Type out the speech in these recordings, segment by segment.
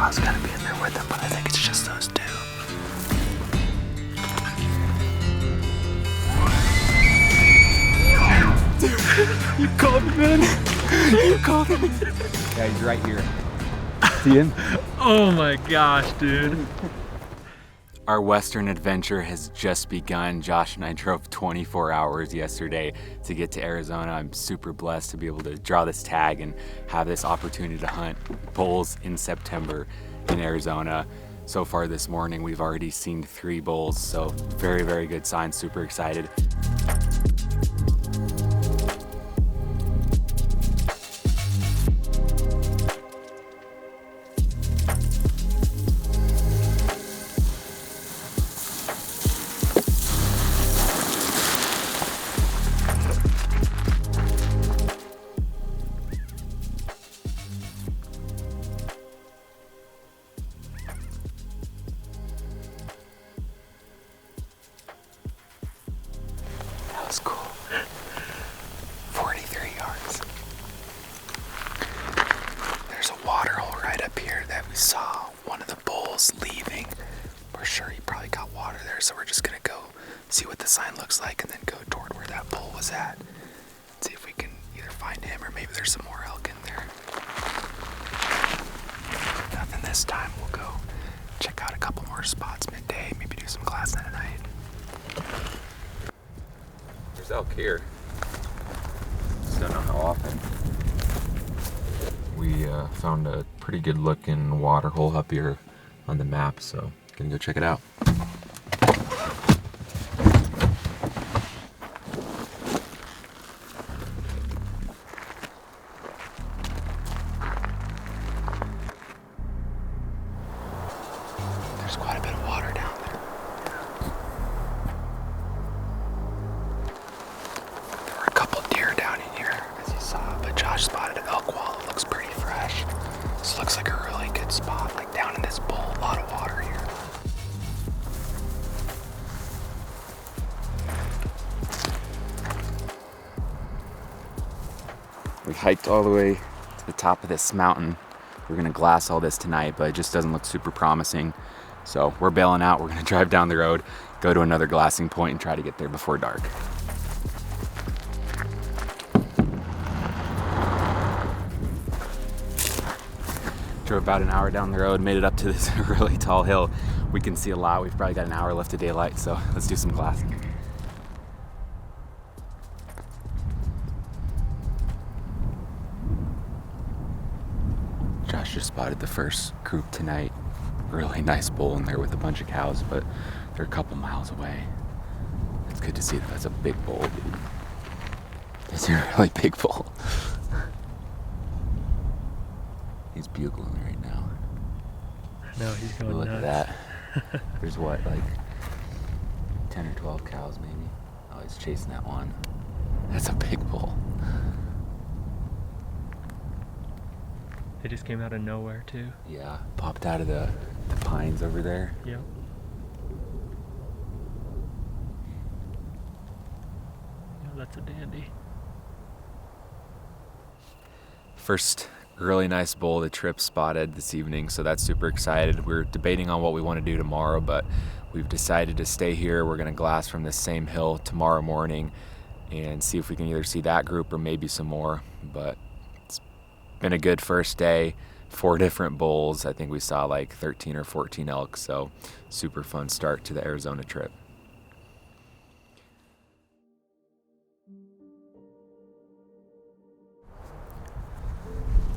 was gonna be in there with them, but I think it's just those two. You called him in. You called him in. Yeah, he's right here. See him? Oh my gosh, dude. Our Western adventure has just begun. Josh and I drove 24 hours yesterday to get to Arizona. I'm super blessed to be able to draw this tag and have this opportunity to hunt bulls in September in Arizona. So far this morning, we've already seen 3 bulls, so very, very good sign, super excited. That was cool. 43 yards. There's a water hole right up here that we saw one of the bulls leaving. We're sure he probably got water there, so we're just gonna go see what the sign looks like and then go toward where that bull was at. See if we can either find him or maybe there's some more elk in there. Nothing this time. We'll go check out a couple more spots midday, maybe do some glassing at night. There's elk here. Just don't know how often. We found a pretty good looking water hole up here on the map, so gonna go check it out. There's quite a bit of water down there. There were a couple deer down in here, as you saw, but Josh spotted an elk wall. It looks pretty fresh. This looks like a really good spot, like down in this bowl. A lot of water here. We hiked all the way to the top of this mountain. We're gonna glass all this tonight, but it just doesn't look super promising. So we're bailing out. We're gonna drive down the road, go to another glassing point and try to get there before dark. Drove about an hour down the road, made it up to this really tall hill. We can see a lot. We've probably got an hour left of daylight, so let's do some glassing. Josh just spotted the first group tonight. Really nice bull in there with a bunch of cows, but they're a couple miles away. It's good to see that that's a big bull, dude. It's a really big bull. He's bugling right now. No, he's going Look nuts. at that. There's what, like 10 or 12 cows maybe? Oh, he's chasing that one. That's a big bull. They just came out of nowhere too. Yeah, popped out of the pines over there. Yep. Yeah, that's a dandy. First really nice bull the trip spotted this evening, so that's super excited. We're debating on what we want to do tomorrow, but we've decided to stay here. We're going to glass from this same hill tomorrow morning and see if we can either see that group or maybe some more. But it's been a good first day. 4 different bulls. I think we saw like 13 or 14 elk, so super fun start to the Arizona trip.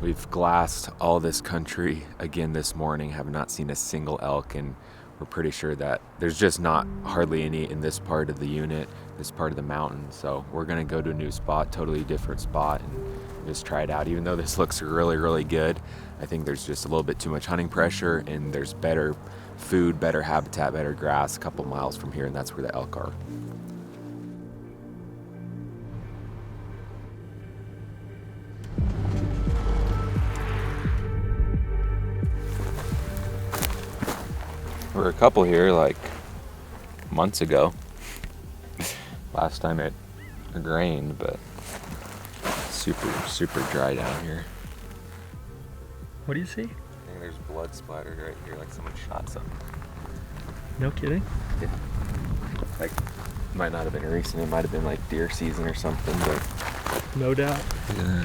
We've glassed all this country again this morning, have not seen a single elk, and we're pretty sure that there's just not hardly any in this part of the unit, this part of the mountain. So we're gonna go to a new spot, totally different spot, and just try it out. Even though this looks really, really good, I think there's just a little bit too much hunting pressure, and there's better food, better habitat, better grass a couple miles from here, and that's where the elk are. There were a couple here like months ago. Last time it rained, but super, super dry down here. What do you see? think there's blood splattered right here, like someone shot something. No kidding? Yeah. Like, might not have been recent, it might have been like deer season or something, but. No doubt. Yeah.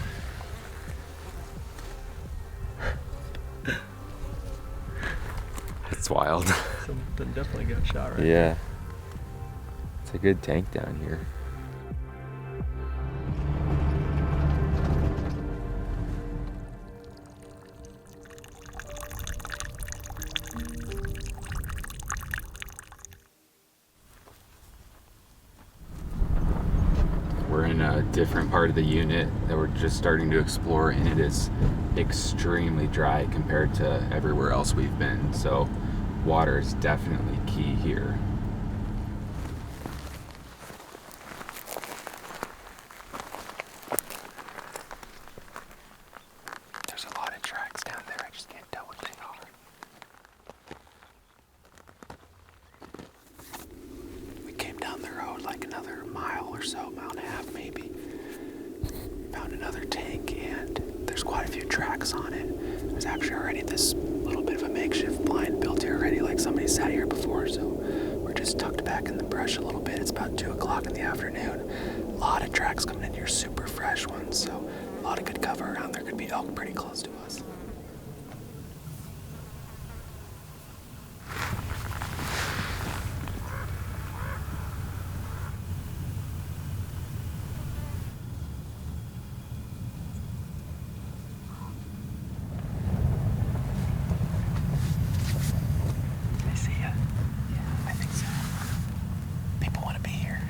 It's wild. Something definitely got shot right Yeah. It's a good tank down here. We're in a different part of the unit that we're just starting to explore, and it is extremely dry compared to everywhere else we've been. So water is definitely key here. There's a lot of tracks down there. I just can't tell what they are. We came down the road like another mile or so, mile and a half maybe. Found another tank, and there's quite a few tracks on it. There's actually already this little bit of a makeshift blind built here already, like somebody sat here before, so we're just tucked back in the brush a little bit. It's about 2 o'clock in the afternoon. A lot of tracks coming in here, super fresh ones, so a lot of good cover around. There could be elk pretty close to us. I see ya. Yeah, I think so. People want to be here.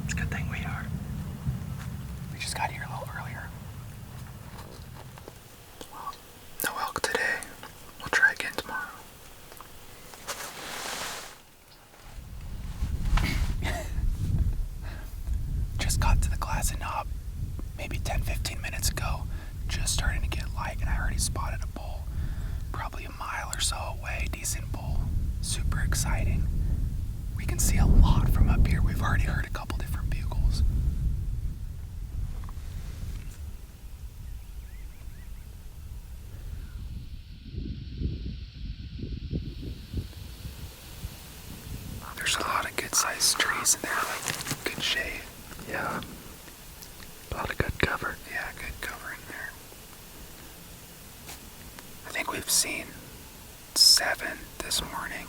It's a good thing we are. We just got here a little earlier. Well, no elk today. We'll try again tomorrow. Just got to the glass and knob maybe 10-15 minutes ago. Just starting to get light, and I already spotted a bull. Probably a mile or so away. Decent bull. Super exciting. We can see a lot from up here. We've already heard a couple different bugles. There's a lot of good sized trees in there, like good shade. Yeah. A lot of good cover. Yeah, good cover in there. I think we've seen 7 this morning.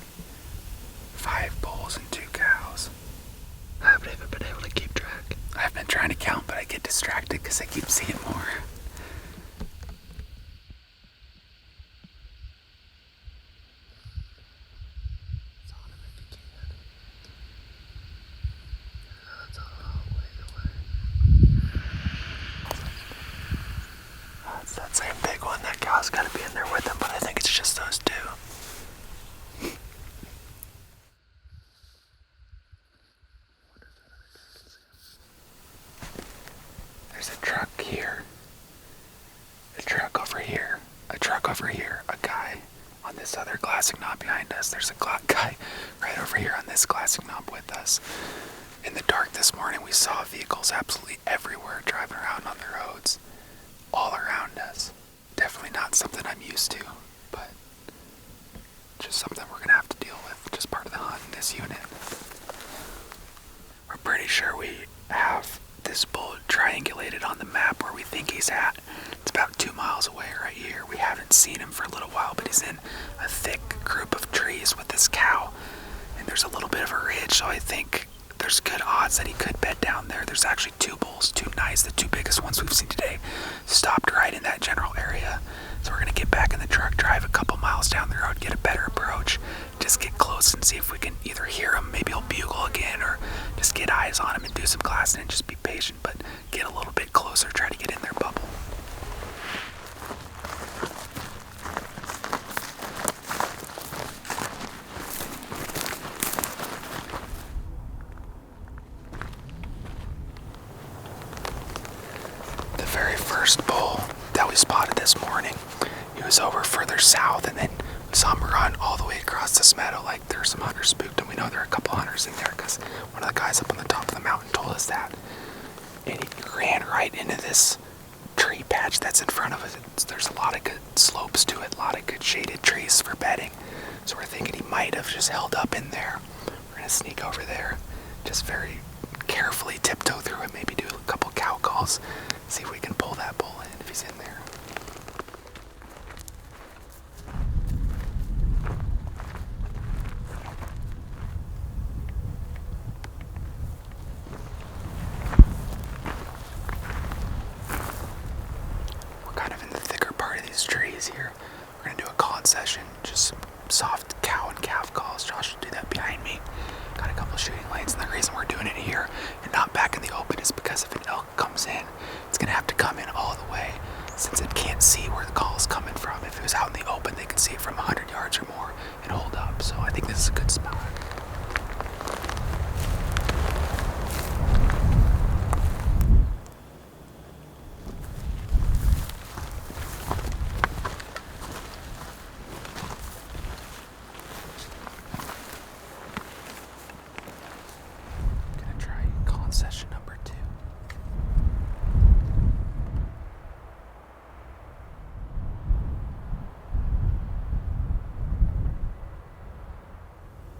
5 bulls and 2 cows. I haven't even been able to keep track. I've been trying to count, but I get distracted because I keep seeing more. It's that same big one. That cow's got to be in there with him, but I think it's just those 2. There's a truck here. A truck over here. A truck over here. A guy on this other glassing knob behind us. There's a guy right over here on this glassing knob with us. In the dark this morning, we saw vehicles absolutely everywhere driving around on the roads. All around us. Definitely not something I'm used to, but just something we're going to have to deal with. Just part of the hunt in this unit. We're pretty sure we have this bull triangulated on the map where we think he's at. It's about 2 miles away right here. We haven't seen him for a little while, but he's in a thick group of trees with this cow. And there's a little bit of a ridge, so I think there's good odds that he could bed down there. There's actually 2 bulls, 2 nice, the 2 biggest ones we've seen today, stopped right in that general area. So we're going to get back in the truck, drive a couple miles down the road, get a better approach, just get close and see if we can either hear him, maybe he'll bugle again, or just get eyes on him and do some glassing and just be patient, but get a little bit closer, try to get in their bubble. The very first bull that we spotted this morning, he was over further south, and then we saw him run all the way across this meadow like there were some hunters spooked, and we know there are a couple hunters in there because one of the guys up on the top of the mountain told us that. And he ran right into this tree patch that's in front of us, there's a lot of good slopes to it, a lot of good shaded trees for bedding. So we're thinking he might have just held up in there. We're gonna sneak over there, just very carefully tiptoe through it, maybe do a couple cow calls, see if we can pull that bull in if he's in there. We're kind of in the thicker part of these trees here. We're gonna do a call session, just some soft cow and calf calls. Josh will do that behind me. Got a couple shooting lanes, and the reason we're doing it here and not back in the open is because if an elk comes in, it's gonna have to come in all the way, since it can't see where the call is coming from. If it was out in the open, they could see it from 100 yards or more and hold up. So I think this is a good spot. Session number 2.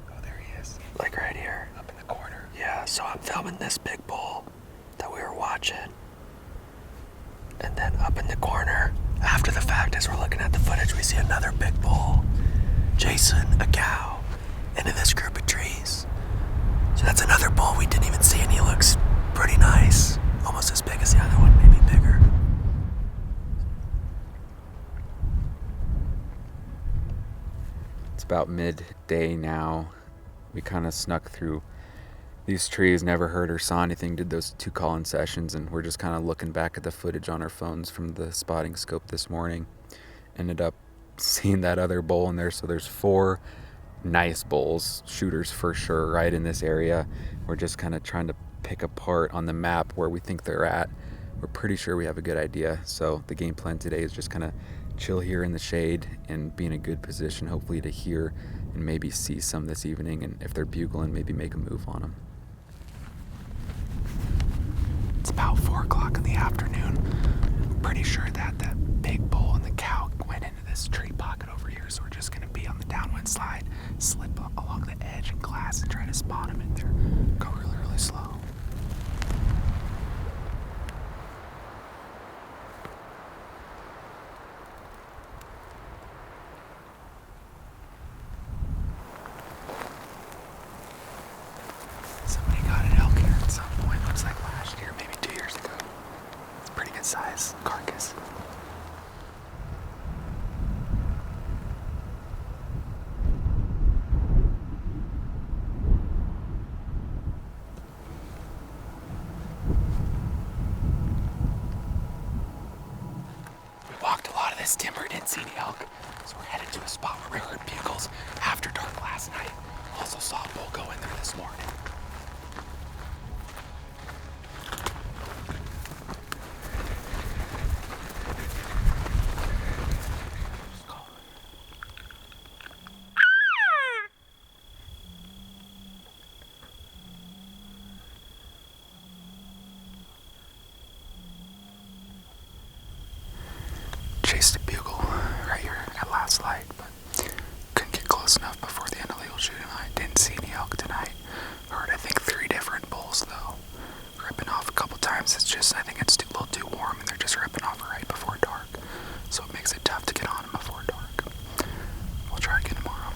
Oh, there he is. Like right here. Up in the corner. Yeah, so I'm filming this big bull that we were watching. And then up in the corner, after the fact, as we're looking at the footage, we see another big bull chasing a cow into this group of trees. So that's another bull we didn't even see, and he looks pretty nice. Almost as big as the other one, maybe bigger. It's about midday now. We kind of snuck through these trees, never heard or saw anything, did those 2 call-in sessions, and we're just kind of looking back at the footage on our phones from the spotting scope this morning. Ended up seeing that other bull in there, so there's 4 nice bulls, shooters for sure, right in this area. We're just kind of trying to pick apart on the map where we think they're at. We're pretty sure we have a good idea, so the game plan today is just kind of chill here in the shade and be in a good position, hopefully to hear and maybe see some this evening, and if they're bugling, maybe make a move on them. It's about 4 o'clock in the afternoon. I'm pretty sure that big bull and the cow went into this tree pocket over here, so we're just gonna be on the downwind slide, slip along the edge and glass and try to spot them in there. Go really, really slow. Somebody got an elk here at some point, looks like last year, maybe 2 years ago. It's a pretty good size carcass. Walked a lot of this timber, didn't see any elk, so we're headed to a spot where we heard bugles after dark last night. Also saw a bull go in there this morning. Chased a bugle right here at last light, but couldn't get close enough before the end of legal shooting light. Didn't see any elk tonight. Heard, I think, 3 different bulls, though. Ripping off a couple times. It's just, I think it's a little too warm, and they're just ripping off right before dark. So it makes it tough to get on them before dark. We'll try again tomorrow.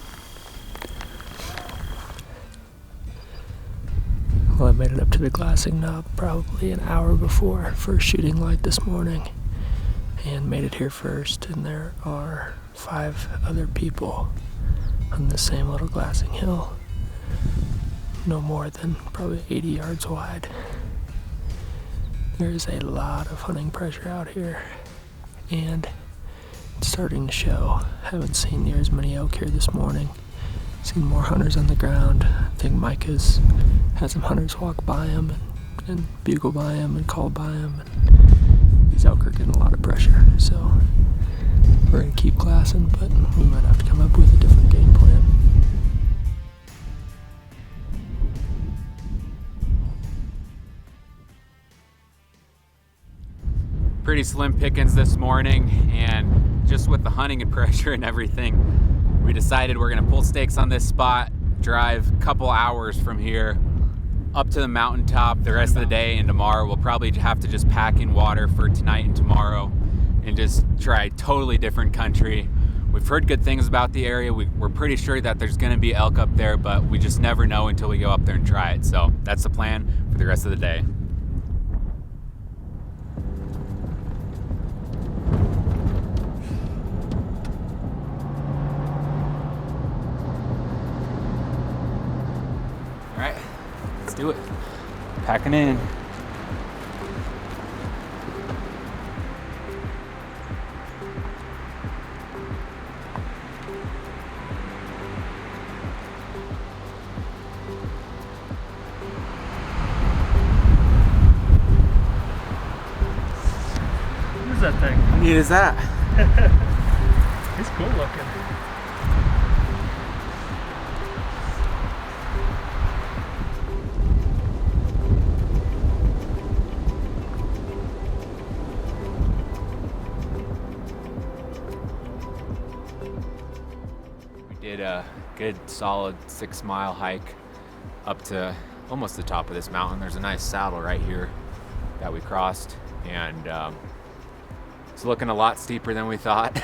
Well, I made it up to the glassing knob probably an hour before first shooting light this morning, and made it here first, and there are 5 other people on the same little glassing hill, no more than probably 80 yards wide. There is a lot of hunting pressure out here, and it's starting to show. Haven't seen near as many elk here this morning. Seen more hunters on the ground. I think Mike has had some hunters walk by him and bugle by him and call by him. And these elk are getting a lot of pressure, so we're going to keep glassing, but we might have to come up with a different game plan. pretty slim pickings this morning, and just with the hunting and pressure and everything, we decided we're gonna pull stakes on this spot, drive a couple hours from here up to the mountaintop the rest of the day, and tomorrow we'll probably have to just pack in water for tonight and tomorrow and just try totally different country. We've heard good things about the area. We're pretty sure that there's gonna be elk up there, but we just never know until we go up there and try it. So that's the plan for the rest of the day. All right, let's do it. Packing in. That thing. How neat is that? It's cool looking. We did a good solid 6-mile hike up to almost the top of this mountain. There's a nice saddle right here that we crossed, and it's looking a lot steeper than we thought.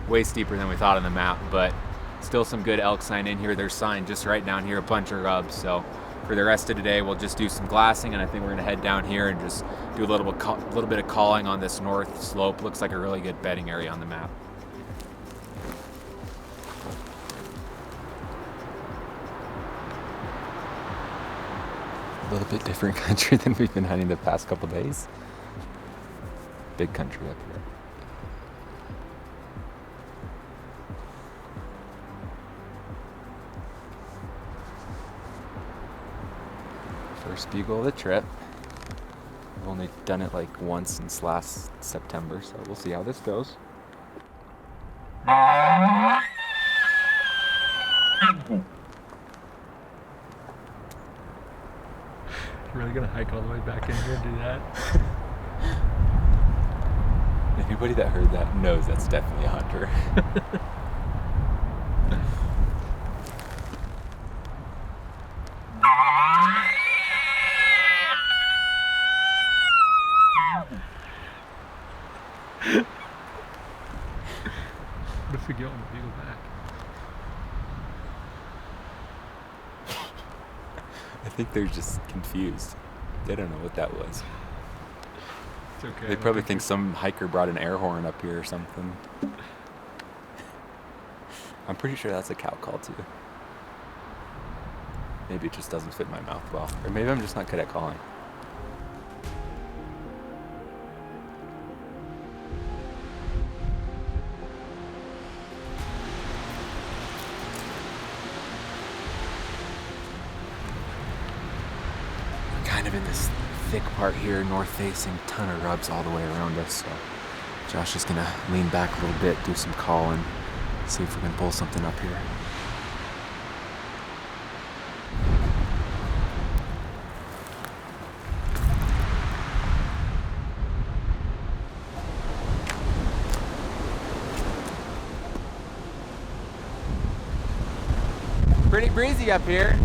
Way steeper than we thought on the map, but still some good elk sign in here. There's sign just right down here, a bunch of rubs. So for the rest of today, we'll just do some glassing, and I think we're gonna head down here and just do a little bit of calling on this north slope. Looks like a really good bedding area on the map. A little bit different country than we've been hunting the past couple days. Big country up here. First bugle of the trip. I've only done it like once since last September, so we'll see how this goes. You're really gonna hike all the way back in here and do that? Anybody that heard that knows that's definitely a hunter. What if we get on the bugle back? I think they're just confused. They don't know what that was. It's okay. They probably think some hiker brought an air horn up here or something. I'm pretty sure that's a cow call too. Maybe it just doesn't fit my mouth well. Or maybe I'm just not good at calling. We're kind of in this thick part here, north facing, ton of rubs all the way around us. So Josh is gonna lean back a little bit, do some calling, see if we can pull something up here. Pretty breezy up here.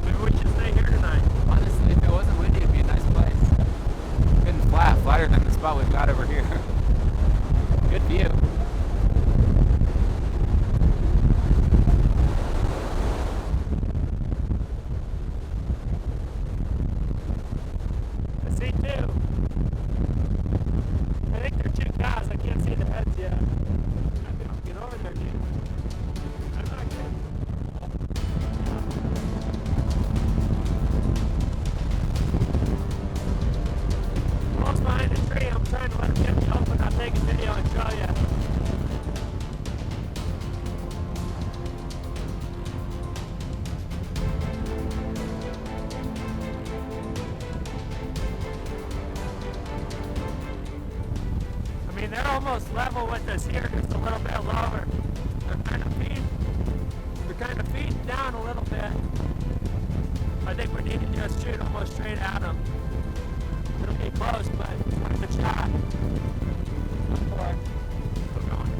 Maybe we should stay here tonight. Honestly, if it wasn't windy, it'd be a nice place. Good and flat, flatter than the spot we've got over here. Good view. I see two. I think they're two cows. I can't see the heads yet. Get over there, dude. I'm not good. Almost behind the tree. I'm trying to let him get me open. I'll take a video and show you. I mean, they're almost level with us here, just a little bit lower. They're kind of feeding down a little bit. I think we need to just shoot almost straight at him. It'll be close, but worth a shot. Go for it. Keep going.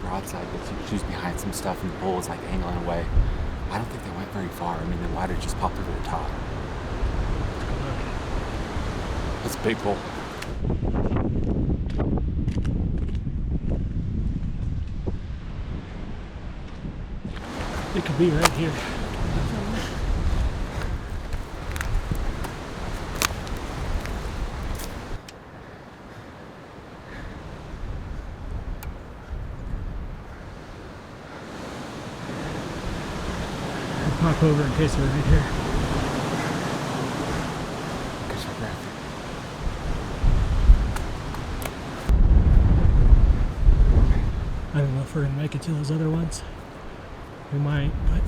Broadside, but she was behind some stuff and the bull was like angling away. I don't think they went very far. I mean, the water just popped over the top. That's a big bull. It could be right here. Pop over in case they're right here. Catch my breath. I don't know if we're gonna make it to those other ones. We might, but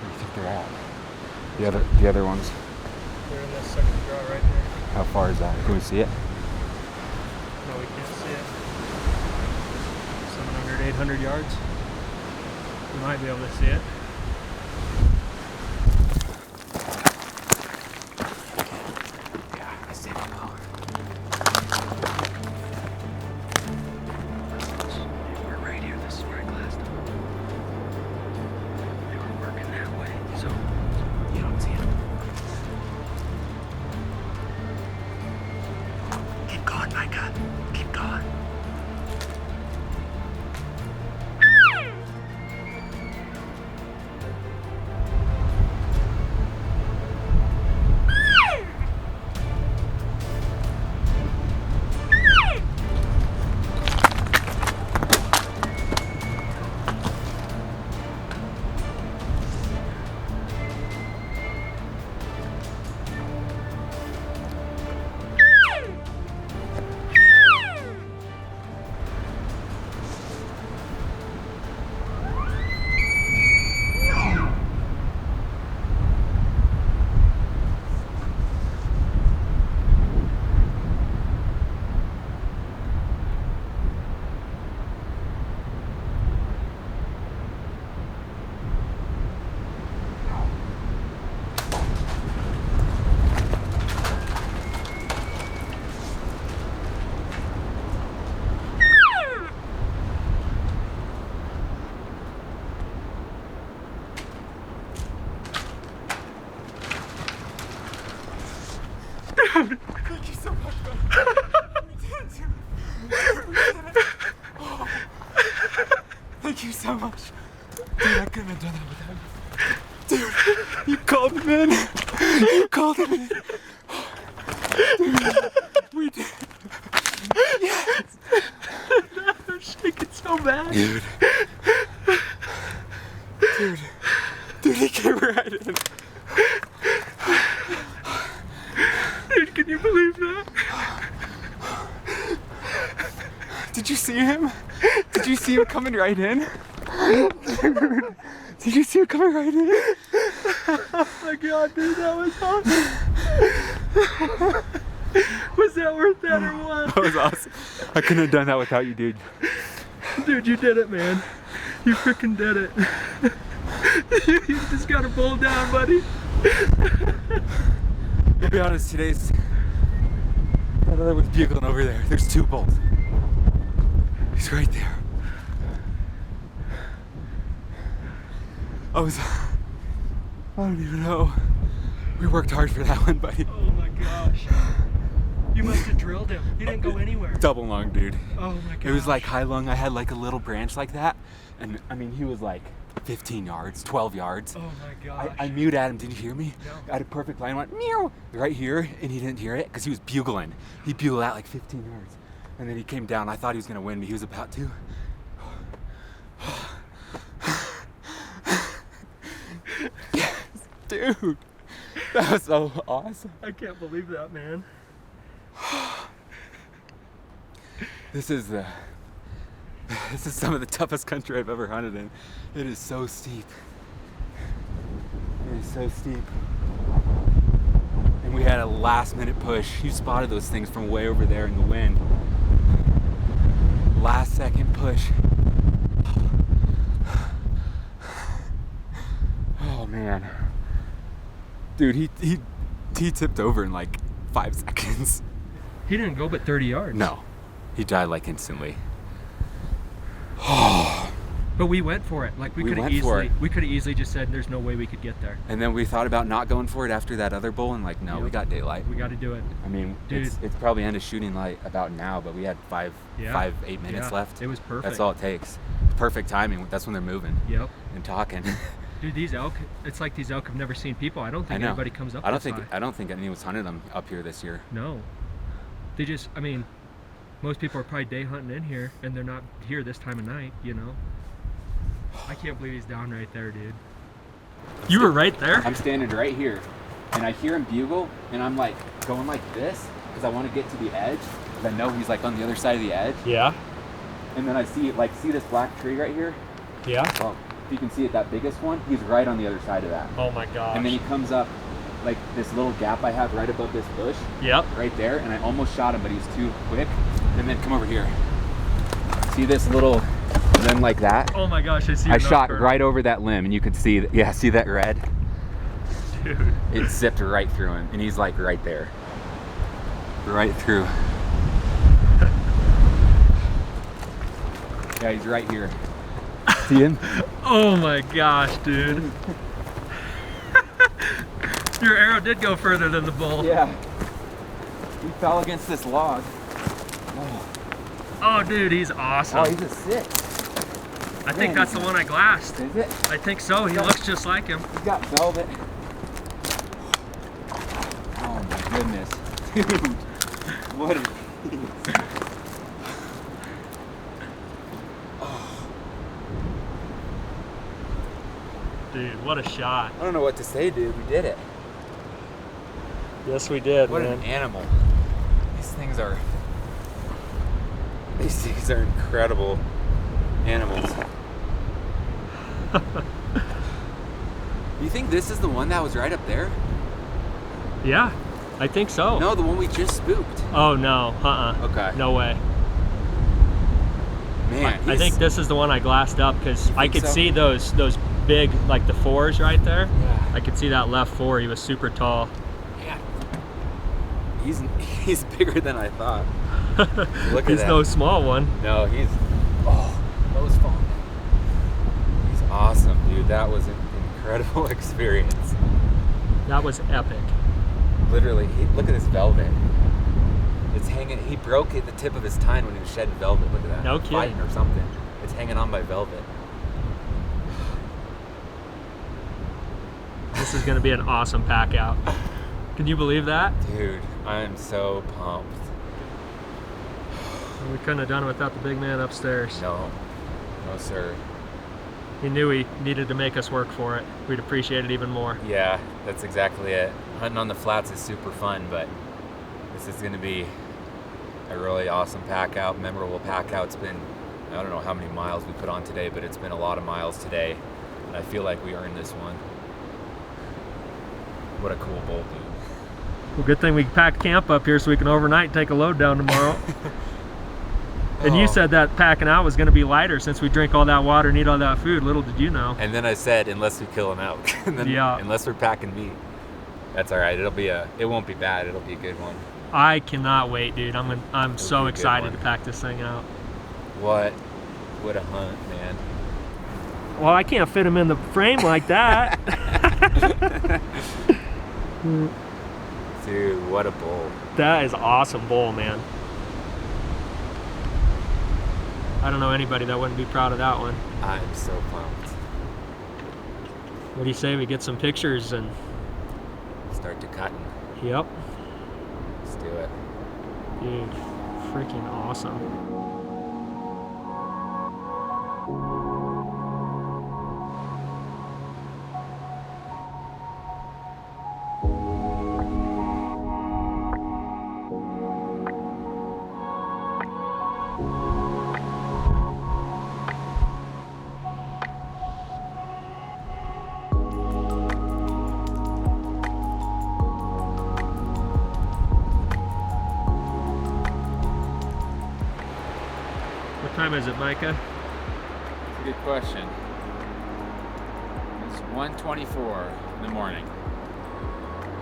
Where do you think they're at? The other ones. they're in this second draw right here. How far is that? Can we see it? No, we can't see it. 700, 800 yards. We might be able to see it. Yeah, I see it now. We're right here. This is where I glassed them. They were working that way, so you don't see them. Keep going, Micah. Keep going. Thank you so much, bro. Thank you so much. Dude, I couldn't have done that without you. Dude, you called him in. You called him in. Dude, we did. Yes. I'm shaking so bad. Dude. Dude, he came right in. Dude, can you believe that? Did you see him? Did you see him coming right in? Did you see him coming right in? Oh my god, dude, that was awesome. Was that worth that or what? That was awesome. I couldn't have done that without you, dude. Dude, you did it, man. You freaking did it. You just got a bull down, buddy. To be honest, today's that other one's bugling over there. There's two bulls. He's right there. I don't even know. We worked hard for that one, buddy. Oh my gosh. You must have drilled him. He didn't go anywhere. Double lung, dude. Oh my gosh. It was like high lung. I had like a little branch like that. And I mean, he was like 15 yards, 12 yards. Oh my gosh. I mewed at him. Did you hear me? No. I had a perfect line, went meow right here, and he didn't hear it because he was bugling. He bugled out like 15 yards. And then he came down. I thought he was going to win me. He was about to. Yes, dude. That was so awesome. I can't believe that, man. This is some of the toughest country I've ever hunted in. It is so steep. It is so steep. And we had a last minute push. You spotted those things from way over there in the wind. Last second push. Oh man. Dude, he tipped over in like 5 seconds. He didn't go but 30 yards. No. He died like instantly. But we went for it. Like we could have easily just said there's no way we could get there. And then we thought about not going for it after that other bull, and like, no, we got daylight. We got to do it. I mean, Dude. it's probably end of shooting light about now, but we had 8 minutes left. It was perfect. That's all it takes. Perfect timing. That's when they're moving. Yep. And talking. Dude, these elk, it's like these elk have never seen people. I don't think anybody comes up I this high. don't think anyone's hunted them up here this year. No. They just, I mean, most people are probably day hunting in here, and they're not here this time of night, you know? I can't believe he's down right there, dude. You were right there? I'm standing right here, and I hear him bugle, and I'm like going like this, because I want to get to the edge, because I know he's like on the other side of the edge. Yeah. And then I see this black tree right here? Yeah. Well, if you can see it, that biggest one, he's right on the other side of that. Oh my gosh. And then he comes up like this little gap I have right above this bush. Yep. Right there, and I almost shot him, but he's too quick. And then come over here. See this little limb like that? Oh my gosh, I see. I shot right over that limb, and you could see, see that red? Dude. It zipped right through him, and he's like right there. Right through. Yeah, he's right here. See him? Oh my gosh, dude. Your arrow did go further than the bull. Yeah. He fell against this log. Oh, dude, he's awesome. Oh, he's a 6. I think that's the one I glassed. Is it? I think so. He looks just like him. He's got velvet. Oh my goodness. Dude, what is this? Dude, what a shot. I don't know what to say, dude. We did it. Yes, we did, What man. an animal. These things are incredible animals. You think this is the one that was right up there? Yeah, I think so. No, the one we just spooked. Oh, no. Okay. No way. Man, I think this is the one I glassed up because I could so? see those big, like the 4s right there. Yeah. I could see that left 4. He was super tall. Yeah. He's bigger than I thought. Look at He's that. no small one. No, he's nose falling. He's awesome, dude. That was an incredible experience. That was epic. Literally, look at this velvet. It's hanging. He broke at the tip of his tine when he was shedding velvet. Look at that. No kidding. Fighting or something. It's hanging on by velvet. This is going to be an awesome pack out. Can you believe that? Dude, I am so pumped. We couldn't have done it without the big man upstairs. No, sir. He knew he needed to make us work for it. We'd appreciate it even more. Yeah, that's exactly it. Hunting on the flats is super fun, but this is going to be a really awesome pack out, memorable pack out. It's been, I don't know how many miles we put on today, but it's been a lot of miles today, and I feel like we earned this one. What a cool bull, dude. Well, good thing we packed camp up here so we can overnight and take a load down tomorrow. And you said that packing out was going to be lighter since we drink all that water and eat all that food. Little did you know. And then I said, unless we kill an elk, and then, yeah. Unless we're packing meat, that's all right. It won't be bad. It'll be a good one. I cannot wait, dude. I'm so excited to pack this thing out. What a hunt, man. Well, I can't fit him in the frame like that. Dude, what a bull. That is awesome bull, man. I don't know anybody that wouldn't be proud of that one. I'm so pumped. What do you say we get some pictures and... Start to cutting. Yep. Let's do it. Dude, freaking awesome. What time is it, Micah? That's a good question. It's 1:24 in the morning.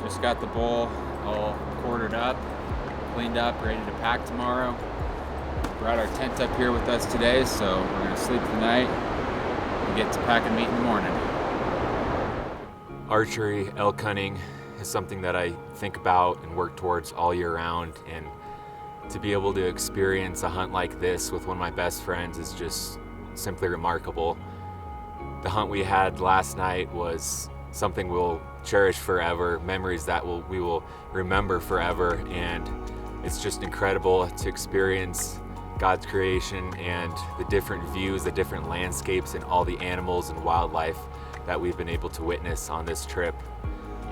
Just got the bull all quartered up, cleaned up, ready to pack tomorrow. Brought our tent up here with us today, so we're gonna sleep the night and get to pack and meet in the morning. Archery, elk hunting is something that I think about and work towards all year round, and to be able to experience a hunt like this with one of my best friends is just simply remarkable. The hunt we had last night was something we'll cherish forever, memories that we will remember forever, and it's just incredible to experience God's creation and the different views, the different landscapes, and all the animals and wildlife that we've been able to witness on this trip.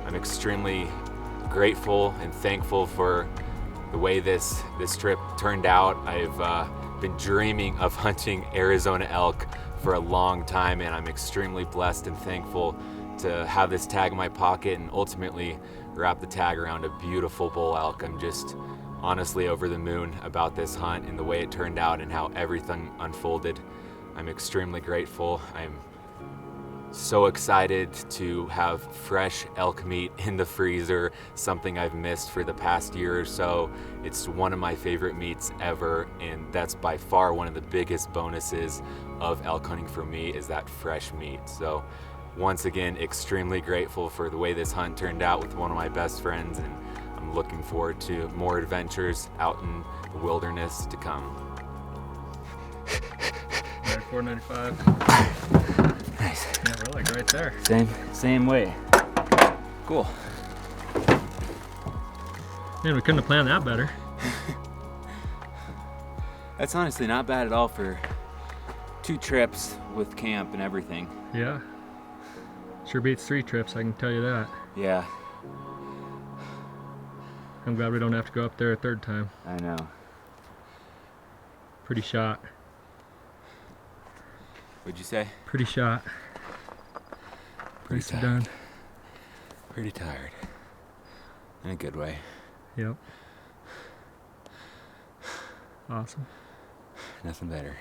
I'm extremely grateful and thankful for the way this trip turned out. I've been dreaming of hunting Arizona elk for a long time, and I'm extremely blessed and thankful to have this tag in my pocket and ultimately wrap the tag around a beautiful bull elk. I'm just honestly over the moon about this hunt and the way it turned out and how everything unfolded. I'm extremely grateful. I'm so excited to have fresh elk meat in the freezer, something I've missed for the past year or so. It's one of my favorite meats ever, and that's by far one of the biggest bonuses of elk hunting for me, is that fresh meat. So once again, extremely grateful for the way this hunt turned out with one of my best friends, and I'm looking forward to more adventures out in the wilderness to come. 495. Nice. Yeah, we're like right there. Same way. Cool. Man, we couldn't have planned that better. That's honestly not bad at all for 2 trips with camp and everything. Yeah. Sure beats 3 trips, I can tell you that. Yeah, I'm glad we don't have to go up there a 3rd time. I know. Pretty shot. What'd you say? Pretty shot. Nicely done. Pretty tired. In a good way. Yep. Awesome. Nothing better.